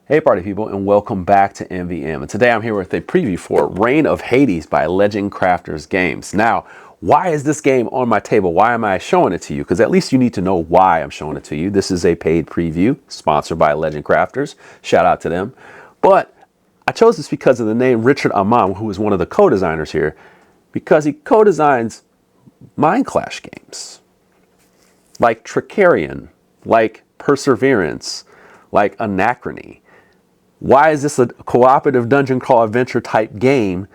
Hey party people, and welcome back to MVM. And today I'm here with a preview for Reign of Hades by Legend Crafters Games. Now, why is this game on my table? Why am I showing it to you? Because at least you need to know why I'm showing it to you. This is a paid preview sponsored by Legend Crafters. Shout out to them. But I chose this because of the name Richard Amann, who is one of the co-designers here, because he co-designs Mind Clash games like Trickerion, like Perseverance, like Anachrony. Why is this a cooperative dungeon crawl adventure type game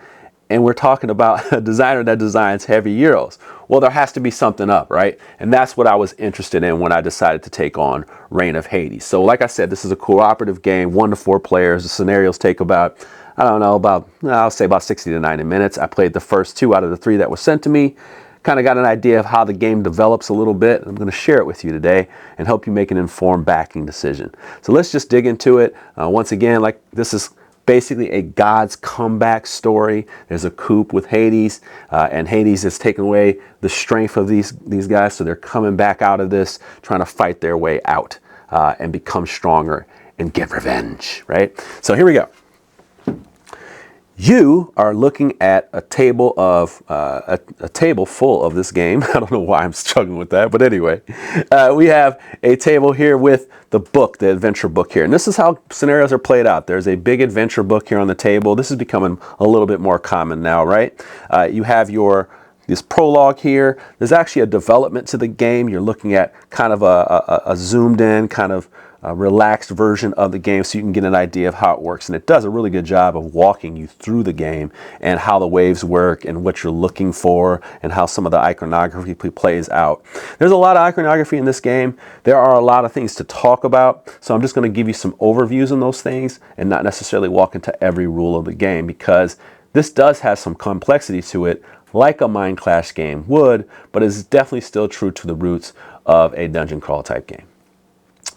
and we're talking about a designer that designs heavy Euros? Well, there has to be something up, right? And that's what I was interested in when I decided to take on Reign of Hades. So like I said, this is a cooperative game, 1 to 4 players. The scenarios take about, I'll say about 60 to 90 minutes. I played the first 2 out of the 3 that were sent to me. Kind of got an idea of how the game develops a little bit. I'm going to share it with you today and help you make an informed backing decision. So let's just dig into it. Once again, this is basically a god's comeback story. There's a coup with Hades, and Hades has taken away the strength of these guys, so they're coming back out of this, trying to fight their way out and become stronger and get revenge, right? So here we go. You are looking at a table of a table full of this game. I don't know why I'm struggling with that, but anyway, we have a table here with the book, the adventure book here, and this is how scenarios are played out. There's a big adventure book here on the table. This is becoming a little bit more common now, right? You have this prologue here. There's actually a development to the game. You're looking at kind of a zoomed in, kind of a relaxed version of the game so you can get an idea of how it works. And it does a really good job of walking you through the game and how the waves work and what you're looking for and how some of the iconography plays out. There's a lot of iconography in this game. There are a lot of things to talk about. So I'm just going to give you some overviews on those things and not necessarily walk into every rule of the game, because this does have some complexity to it, like a Mind Clash game would, but is definitely still true to the roots of a dungeon crawl type game.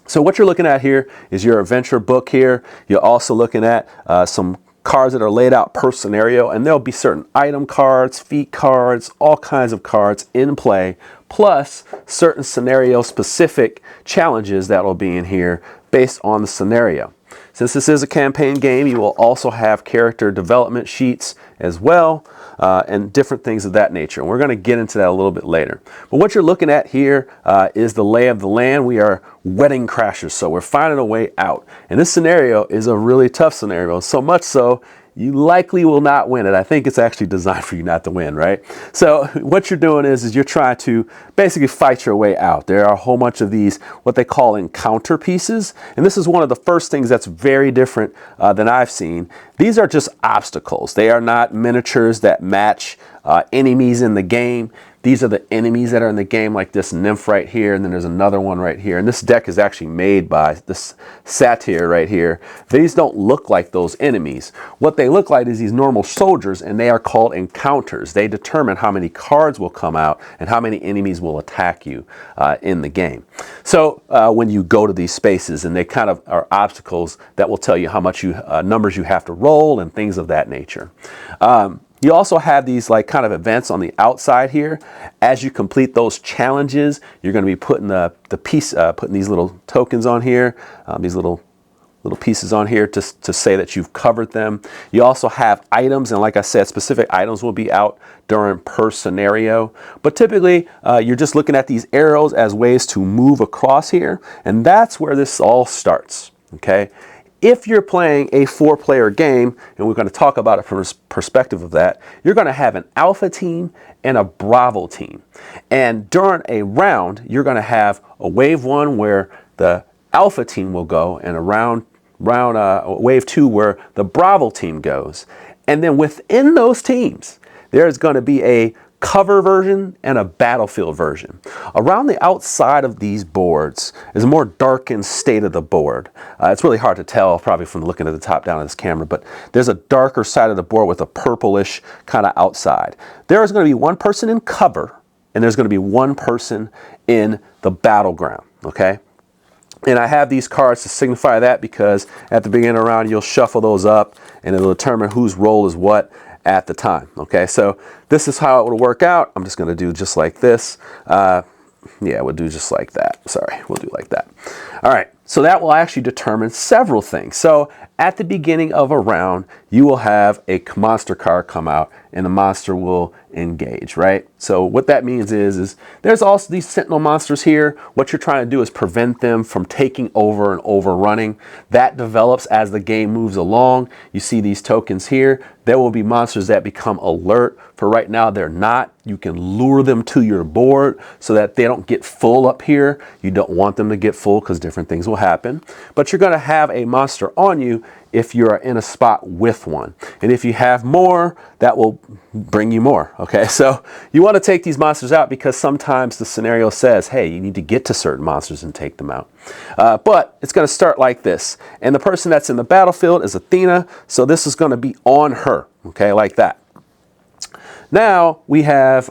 So what you're looking at here is your adventure book here. You're also looking at some cards that are laid out per scenario, and there'll be certain item cards, feat cards, all kinds of cards in play, plus certain scenario specific challenges that will be in here based on the scenario. Since this is a campaign game, you will also have character development sheets as well, and different things of that nature. And we're going to get into that a little bit later. But what you're looking at here is the lay of the land. We are wedding crashers, so we're finding a way out. And this scenario is a really tough scenario, so much so you likely will not win it. I think it's actually designed for you not to win, right? So what you're doing is you're trying to basically fight your way out. There are a whole bunch of these, what they call encounter pieces. And this is one of the first things that's very different than I've seen. These are just obstacles. They are not miniatures that match enemies in the game. These are the enemies that are in the game, like this nymph right here, and then there's another one right here. And this deck is actually made by this satyr right here. These don't look like those enemies. What they look like is these normal soldiers, and they are called encounters. They determine how many cards will come out and how many enemies will attack you in the game. So when you go to these spaces, and they kind of are obstacles that will tell you how much numbers you have to roll and things of that nature. You also have these kind of events on the outside here. As you complete those challenges, you're going to be putting putting these little tokens on here, these little pieces on here to say that you've covered them. You also have items, and like I said, specific items will be out during per scenario. But typically, you're just looking at these arrows as ways to move across here, and that's where this all starts. Okay. If you're playing a 4-player game, and we're going to talk about it from the perspective of that, you're going to have an alpha team and a bravo team. And during a round, you're going to have a wave 1 where the alpha team will go, and a wave 2 where the bravo team goes. And then within those teams, there's going to be a cover version and a battlefield version. Around the outside of these boards is a more darkened state of the board. It's really hard to tell probably from looking at the top down of this camera, but there's a darker side of the board with a purplish kind of outside. There is going to be one person in cover, and there's going to be one person in the battleground, okay? And I have these cards to signify that, because at the beginning of the round, you'll shuffle those up, and it'll determine whose role is what at the time. Okay, so this is how it would work out. I'm just going to do just like this. Yeah, we'll do just like that. Sorry, we'll do like that. All right, So that will actually determine several things. So at the beginning of a round, you will have a monster card come out and the monster will engage, right? So what that means is there's also these sentinel monsters here. What you're trying to do is prevent them from taking over and overrunning. That develops as the game moves along. You see these tokens here. There will be monsters that become alert. For right now, they're not. You can lure them to your board so that they don't get full up here. You don't want them to get full because different things will happen. But you're going to have a monster on you if you're in a spot with one. And if you have more, that will bring you more. Okay, so you want to take these monsters out because sometimes the scenario says, hey, you need to get to certain monsters and take them out. But it's going to start like this. And the person that's in the battlefield is Athena. So this is going to be on her. Okay, like that. Now we have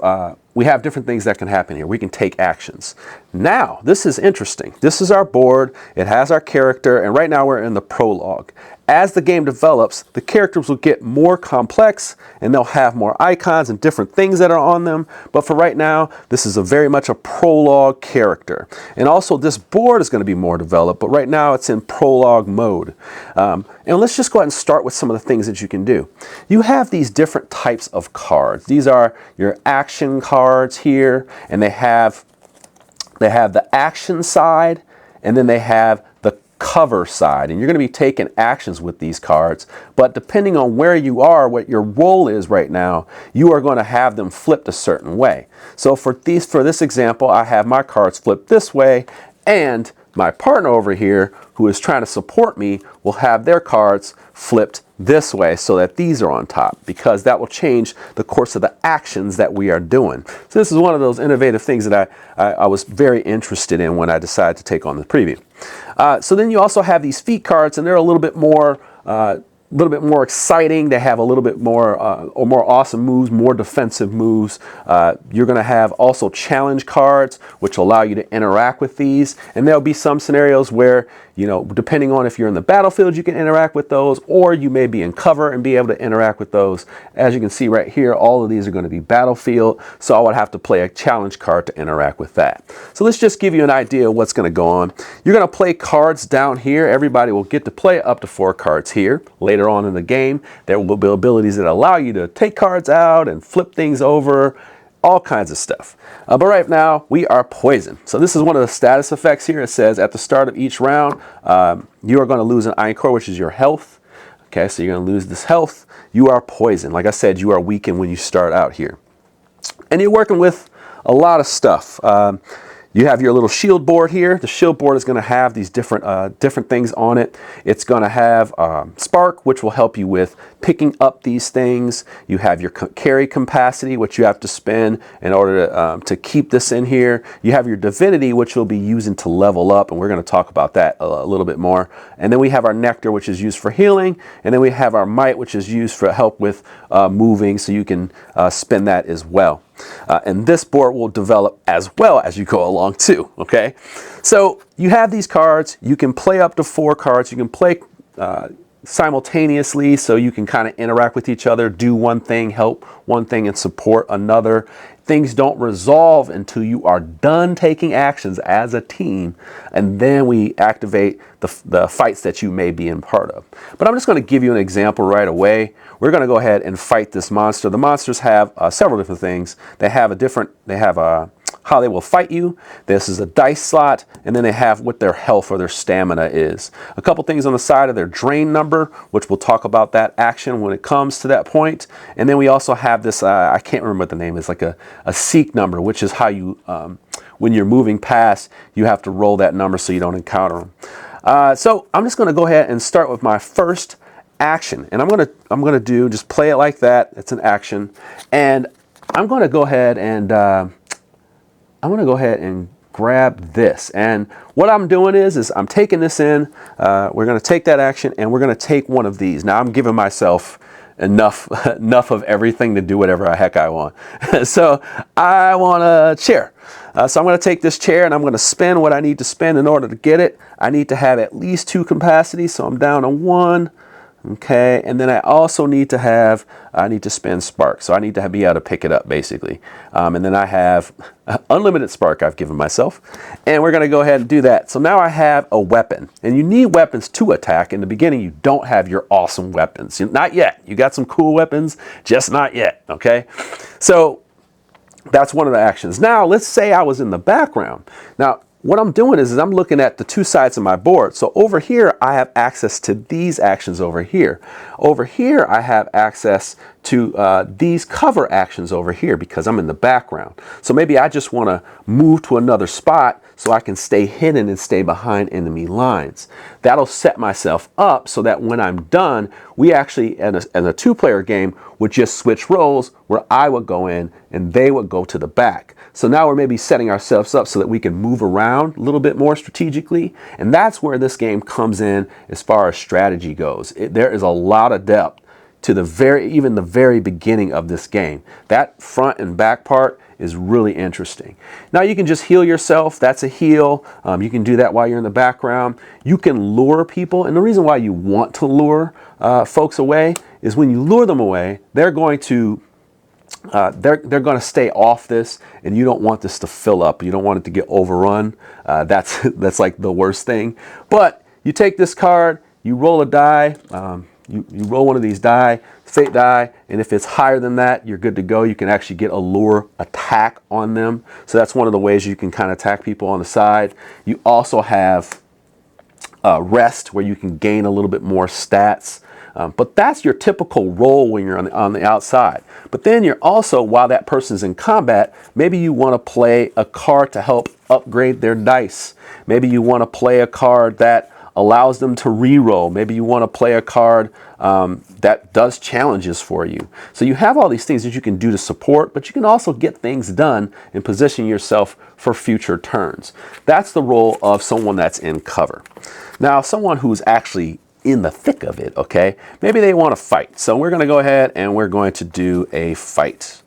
different things that can happen here. We can take actions. Now, this is interesting. This is our board. It has our character, and right now we're in the prologue. As the game develops, the characters will get more complex, and they'll have more icons and different things that are on them. But for right now, this is very much a prologue character. And also, this board is going to be more developed, but right now it's in prologue mode. And let's just go ahead and start with some of the things that you can do. You have these different types of cards. These are your action cards here, and they have the action side, and then they have the cover side, and you're going to be taking actions with these cards, but depending on where you are, what your role is right now, you are going to have them flipped a certain way. So for this example, I have my cards flipped this way, and my partner over here, who is trying to support me, will have their cards flipped this way so that these are on top, because that will change the course of the actions that we are doing. So this is one of those innovative things that I was very interested in when I decided to take on the preview. So then you also have these feat cards, and they're a little bit more exciting. They have a little bit more more awesome moves, more defensive moves. You're going to have also challenge cards, which allow you to interact with these. And there'll be some scenarios where, you know, depending on if you're in the battlefield, you can interact with those, or you may be in cover and be able to interact with those. As you can see right here, all of these are going to be battlefield. So I would have to play a challenge card to interact with that. So let's just give you an idea of what's going to go on. You're going to play cards down here. Everybody will get to play up to 4 cards here. Later on in the game, there will be abilities that allow you to take cards out and flip things over, all kinds of stuff. But right now, we are poisoned. So this is one of the status effects here. It says at the start of each round, you are going to lose an iron core, which is your health. Okay, so you're going to lose this health. You are poisoned. Like I said, you are weakened when you start out here. And you're working with a lot of stuff. You have your little shield board here. The shield board is going to have these different things on it. It's going to have spark, which will help you with picking up these things. You have your carry capacity, which you have to spend in order to keep this in here. You have your divinity, which you'll be using to level up, and we're going to talk about that a little bit more. And then we have our nectar, which is used for healing, and then we have our might, which is used for help with moving, so you can spend that as well. And this board will develop as well as you go along too, okay? So you have these cards. You can play up to 4 cards. You can play simultaneously, so you can kind of interact with each other, do one thing, help one thing, and support another. Things don't resolve until you are done taking actions as a team, and then we activate the fights that you may be in part of. But I'm just going to give you an example right away. We're going to go ahead and fight this monster. The monsters have several different things. They have how they will fight you. This is a dice slot, and then they have what their health or their stamina is. A couple things on the side of their drain number, which we'll talk about that action when it comes to that point. And then we also have this, I can't remember what the name is, like a seek number, which is how you, when you're moving past, you have to roll that number so you don't encounter them. So I'm just going to go ahead and start with my first action, and I'm gonna do just play it like that. It's an action, and I'm going to go ahead and grab this. And what I'm doing is I'm taking this in. We're going to take that action, and we're going to take one of these. Now I'm giving myself enough of everything to do whatever the heck I want. So I want a chair. So I'm going to take this chair, and I'm going to spend what I need to spend in order to get it. I need to have at least 2 capacities, so I'm down to 1. Okay, and then I also need to have, I need to spend spark. So I need to be able to pick it up basically. And then I have unlimited spark I've given myself. And we're gonna go ahead and do that. So now I have a weapon, and you need weapons to attack. In the beginning, you don't have your awesome weapons. Not yet. You got some cool weapons, just not yet, okay? So that's one of the actions. Now, let's say I was in the background. Now, what I'm doing is I'm looking at the two sides of my board. So over here, I have access to these actions over here. Over here, I have access to these cover actions over here because I'm in the background. So maybe I just want to move to another spot so I can stay hidden and stay behind enemy lines. That'll set myself up so that when I'm done, we actually, in a two-player game, would just switch roles where I would go in and they would go to the back. So now we're maybe setting ourselves up so that we can move around a little bit more strategically. And that's where this game comes in as far as strategy goes. There is a lot of depth to even the very beginning of this game. That front and back part is really interesting. Now you can just heal yourself. That's a heal. You can do that while you're in the background. You can lure people. And the reason why you want to lure folks away is when you lure them away, they're going to stay off this, and you don't want this to fill up. You don't want it to get overrun. That's like the worst thing. But you take this card, you roll a die, you roll one of these die, fate die, and if it's higher than that, you're good to go. You can actually get a lure attack on them. So that's one of the ways you can kind of attack people on the side. You also have rest, where you can gain a little bit more stats. But that's your typical role when you're on the outside. But then you're also, while that person's in combat, maybe you want to play a card to help upgrade their dice. Maybe you want to play a card that allows them to re-roll. Maybe you want to play a card that does challenges for you. So you have all these things that you can do to support, but you can also get things done and position yourself for future turns. That's the role of someone that's in cover. Now, someone who's actually in the thick of it, okay? Maybe they want to fight. So we're going to go ahead and we're going to do a fight.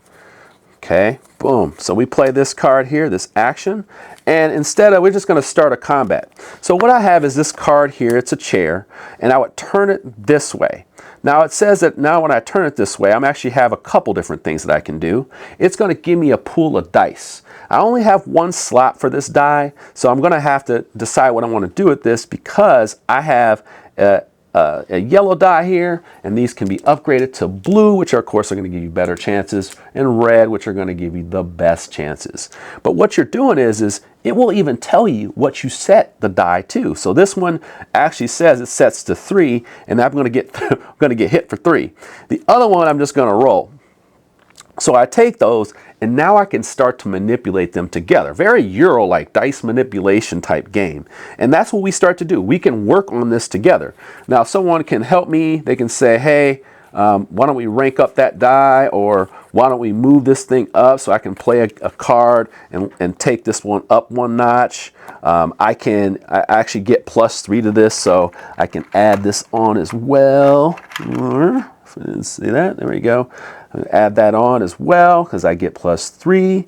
Okay, boom. So we play this card here, this action, and instead of, we're just going to start a combat. So what I have is this card here, it's a chair, and I would turn it this way. Now it says that now when I turn it this way, I'm actually have a couple different things that I can do. It's going to give me a pool of dice. I only have one slot for this die, so I'm going to have to decide what I want to do with this because I have a yellow die here, and these can be upgraded to blue, which of course are going to give you better chances, and red, which are going to give you the best chances. But what you're doing is it will even tell you what you set the die to. So this one actually says it sets to 3, and I'm going to get hit for 3. The other one I'm just going to roll. So I take those, and now I can start to manipulate them together. Very Euro-like dice manipulation type game. And that's what we start to do. We can work on this together. Now, if someone can help me, they can say, hey, why don't we rank up that die, or why don't we move this thing up so I can play a card and take this one up one notch. I actually get +3 to this, so I can add this on as well. See that? There we go. Add that on as well because I get +3.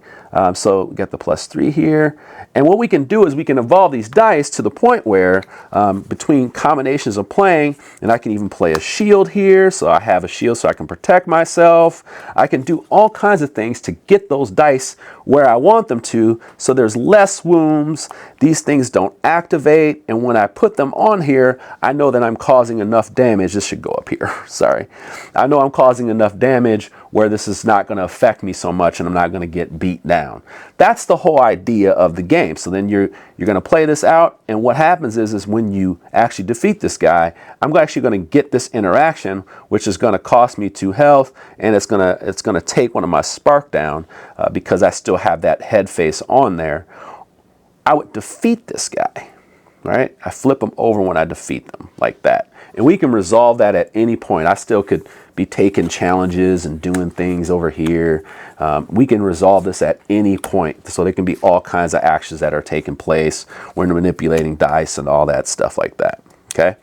So we got the +3 here. And what we can do is we can evolve these dice to the point where between combinations of playing, and I can even play a shield here. So I have a shield so I can protect myself. I can do all kinds of things to get those dice where I want them to, so there's less wounds. These things don't activate. And when I put them on here, I know that I'm causing enough damage. This should go up here. Sorry. I know I'm causing enough damage where this is not going to affect me so much and I'm not going to get beat down. That's the whole idea of the game. So then you're going to play this out, and what happens is when you actually defeat this guy, I'm actually going to get this interaction, which is going to cost me 2 health, and it's going to take one of my spark down because I still have that head face on there. I would defeat this guy, right? I flip them over when I defeat them like that. And we can resolve that at any point. I still could be taking challenges and doing things over here. We can resolve this at any point. So there can be all kinds of actions that are taking place. We're manipulating dice and all that stuff like that, okay?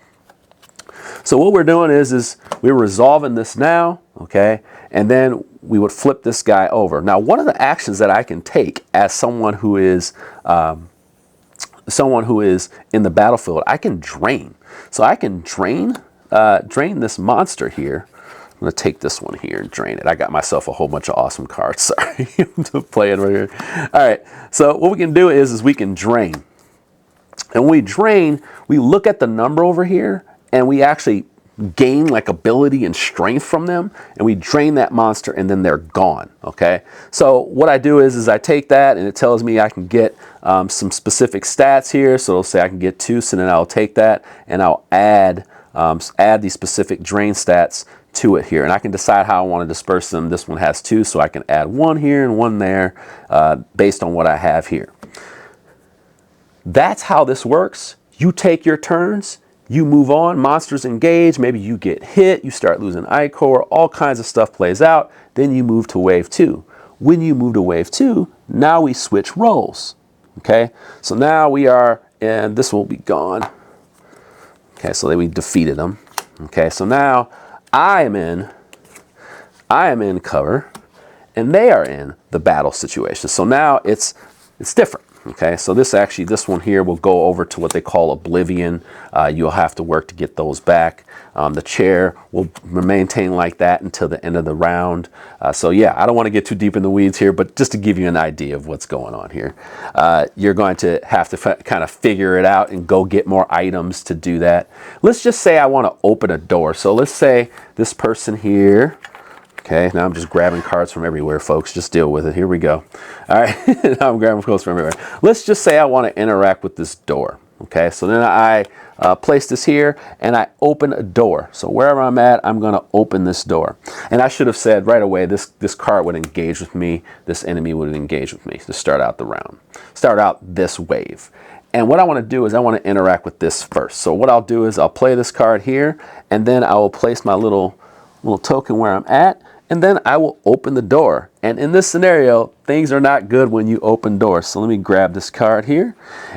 So what we're doing is we're resolving this now, okay? And then we would flip this guy over. Now, one of the actions that I can take as someone who is in the battlefield, I can drain. So I can drain drain this monster here. I'm going to take this one here and drain it. I got myself a whole bunch of awesome cards. Sorry, I'm playing right here. All right, so what we can do is we can drain. And when we drain, we look at the number over here, and we actually gain like ability and strength from them, and we drain that monster, and then they're gone. Okay, so what I do is I take that, and it tells me I can get some specific stats here. So it'll say I can get 2, so then I'll take that and I'll add these specific drain stats to it here, and I can decide how I want to disperse them. This one has 2, so I can add 1 here and 1 there based on what I have here. That's how this works. You take your turns, you move on, monsters engage, maybe you get hit, you start losing Ichor, all kinds of stuff plays out, then you move to wave 2. When you move to wave 2, now we switch roles. Okay, so now we are, and this will be gone. Okay, so we defeated them. Okay, so now I am in cover, and they are in the battle situation. So now it's different. Okay, so this one here will go over to what they call Oblivion. You'll have to work to get those back. The chair will maintain like that until the end of the round. So yeah, I don't want to get too deep in the weeds here, but just to give you an idea of what's going on here. You're going to have to kind of figure it out and go get more items to do that. Let's just say I want to open a door. So let's say this person here. Okay, now I'm just grabbing cards from everywhere, folks. Just deal with it. Here we go. All right, now I'm grabbing cards from everywhere. Let's just say I want to interact with this door. Okay, so then I place this here, and I open a door. So wherever I'm at, I'm going to open this door. And I should have said right away, this card would engage with me. This enemy would engage with me to start out the round. Start out this wave. And what I want to do is I want to interact with this first. So what I'll do is I'll play this card here, and then I will place my little token where I'm at, and then I will open the door. And in this scenario, things are not good when you open doors. So let me grab this card here.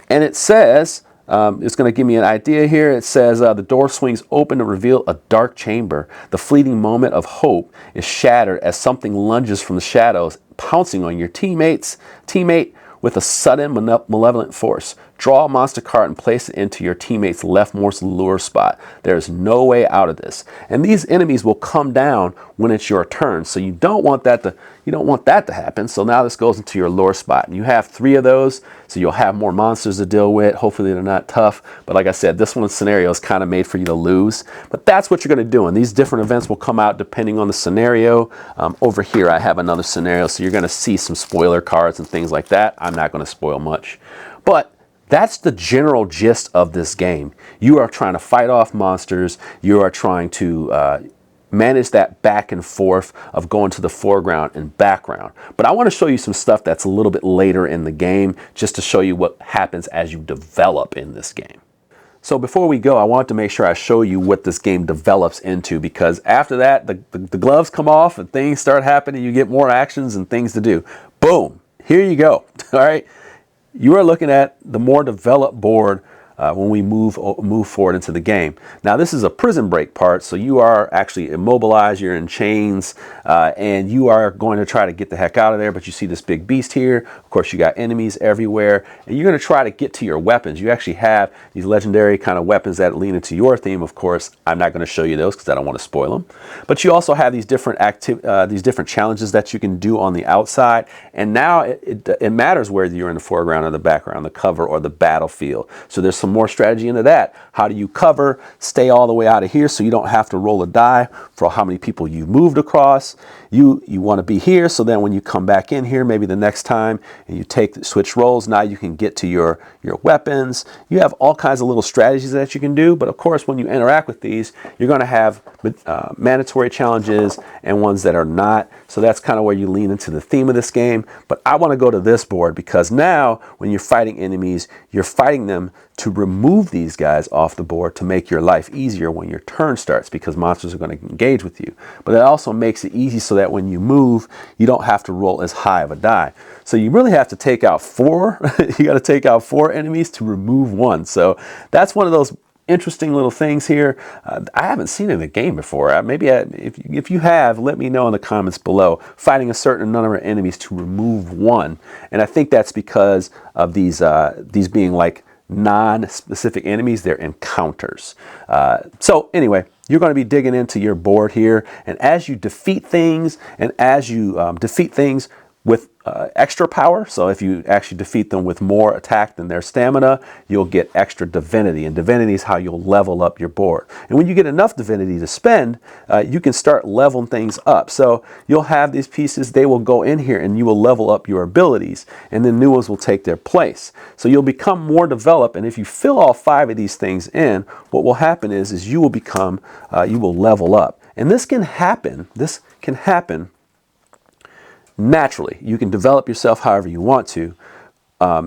And it says, it's going to give me an idea here. It says, the door swings open to reveal a dark chamber. The fleeting moment of hope is shattered as something lunges from the shadows, pouncing on your teammate with a sudden malevolent force. Draw a monster card and place it into your teammate's leftmost lure spot. There is no way out of this. And these enemies will come down when it's your turn. So you don't want that to happen. So now this goes into your lure spot. And you have 3 of those, so you'll have more monsters to deal with. Hopefully they're not tough. But like I said, this one's scenario is kind of made for you to lose. But that's what you're going to do. And these different events will come out depending on the scenario. Over here I have another scenario, so you're going to see some spoiler cards and things like that. I'm not going to spoil much. But that's the general gist of this game. You are trying to fight off monsters. You are trying to manage that back and forth of going to the foreground and background. But I want to show you some stuff that's a little bit later in the game, just to show you what happens as you develop in this game. So before we go, I want to make sure I show you what this game develops into, because after that, the gloves come off and things start happening. You get more actions and things to do. Boom, here you go. All right. You are looking at the more developed board when we move forward into the game. Now this is a prison break part, so you are actually immobilized, you're in chains, and you are going to try to get the heck out of there, but you see this big beast here. Of course, you got enemies everywhere, and you're going to try to get to your weapons. You actually have these legendary kind of weapons that lean into your theme. Of course, I'm not going to show you those because I don't want to spoil them. But you also have these different challenges that you can do on the outside, and now it matters whether you're in the foreground or the background, the cover or the battlefield. So there's some more strategy into that. How do you cover, stay all the way out of here so you don't have to roll a die for how many people you moved across. You want to be here, so then when you come back in here, maybe the next time, and you switch roles, now you can get to your weapons. You have all kinds of little strategies that you can do, but of course when you interact with these, you're going to have mandatory challenges and ones that are not. So that's kind of where you lean into the theme of this game. But I want to go to this board because now when you're fighting enemies, you're fighting them to remove these guys off the board to make your life easier when your turn starts, because monsters are going to engage with you. But it also makes it easy so that when you move, you don't have to roll as high of a die. So you really have to take out 4. You got to take out 4 enemies to remove 1. So that's one of those interesting little things here. I haven't seen it in a game before. If you have, let me know in the comments below. Fighting a certain number of enemies to remove 1, and I think that's because of these being like non-specific enemies. They're encounters. So anyway, you're going to be digging into your board here. And as you defeat things, and as you defeat things with extra power, so if you actually defeat them with more attack than their stamina, you'll get extra divinity, and divinity is how you'll level up your board. And when you get enough divinity to spend, you can start leveling things up. So you'll have these pieces, they will go in here and you will level up your abilities, and then new ones will take their place. So you'll become more developed, and if you fill all 5 of these things in, what will happen is you will become, you will level up. And this can happen naturally. You can develop yourself however you want to,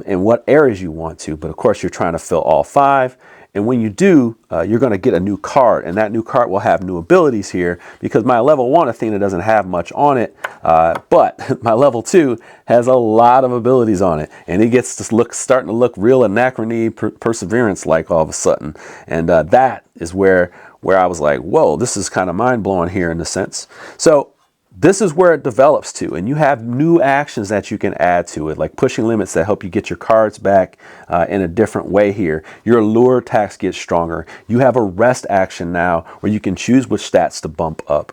in what areas you want to, but of course you're trying to fill all 5. And when you do, you're going to get a new card, and that new card will have new abilities here, because my level 1 Athena doesn't have much on it, but my level 2 has a lot of abilities on it, and it gets to starting to look real Anachrony perseverance like all of a sudden. And that is where I was like, whoa, this is kind of mind-blowing here in a sense. So this is where it develops to, and you have new actions that you can add to it, like pushing limits that help you get your cards back in a different way here. Your lure attacks get stronger. You have a rest action now where you can choose which stats to bump up.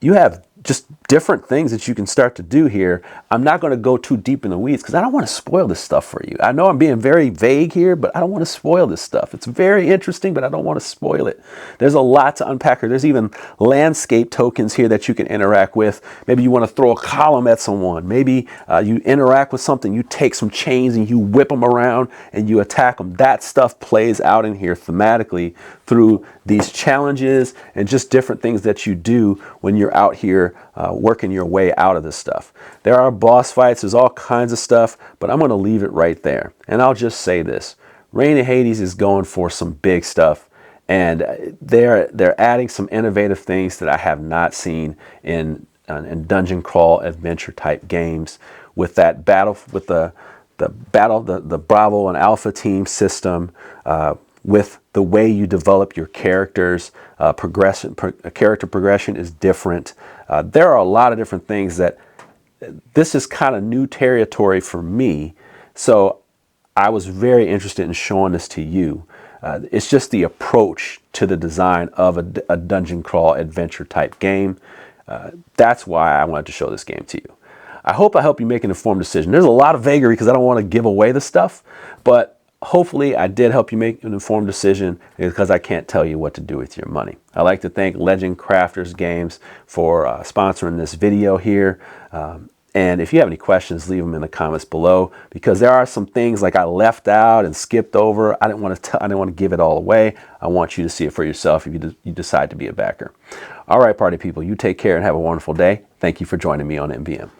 You have just different things that you can start to do here. I'm not going to go too deep in the weeds because I don't want to spoil this stuff for you. I know I'm being very vague here, but I don't want to spoil this stuff. It's very interesting, but I don't want to spoil it. There's a lot to unpack here. There's even landscape tokens here that you can interact with. Maybe you want to throw a column at someone. Maybe you interact with something. You take some chains and you whip them around and you attack them. That stuff plays out in here thematically through these challenges and just different things that you do when you're out here working your way out of this stuff. There are boss fights, there's all kinds of stuff, but I'm going to leave it right there. And I'll just say this, Reign of Hades is going for some big stuff, and they're adding some innovative things that I have not seen in dungeon crawl adventure type games, with that battle, with the Bravo and Alpha team system, with the way you develop your characters. Character progression is different. There are a lot of different things that this is kind of new territory for me. So I was very interested in showing this to you. It's just the approach to the design of a dungeon crawl adventure type game. That's why I wanted to show this game to you. I hope I help you make an informed decision. There's a lot of vagary because I don't want to give away the stuff, but hopefully I did help you make an informed decision, because I can't tell you what to do with your money. I'd like to thank Legend Crafters Games for sponsoring this video here. And if you have any questions, leave them in the comments below, because there are some things like I left out and skipped over. I didn't want to give it all away. I want you to see it for yourself if you decide to be a backer. All right, party people, you take care and have a wonderful day. Thank you for joining me on MVM.